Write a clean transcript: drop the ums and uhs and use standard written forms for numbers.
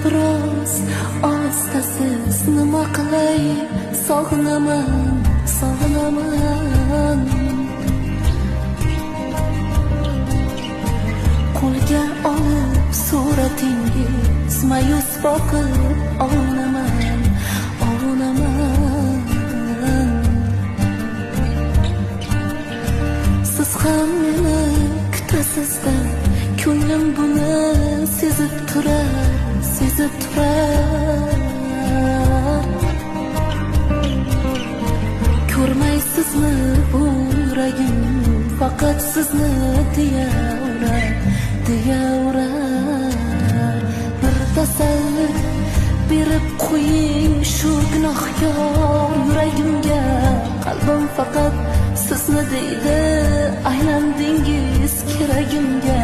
biroz ostasiz nima qilay, sog'inaman, sog'inaman. Qo'lga olib suratingiz mayus boqib ovunaman, ovunaman. Siz ham meni kutasizda, ko'nglim buni sezib turar, sezib turar. Ko'rmaysizmi bu yuragim faqat sizni deyavrar, deyavrar. Bir tasalli berib qo'ying shu gunohkor yuragimga, qalbim faqat sizni deydi, aylandingiz keragimga.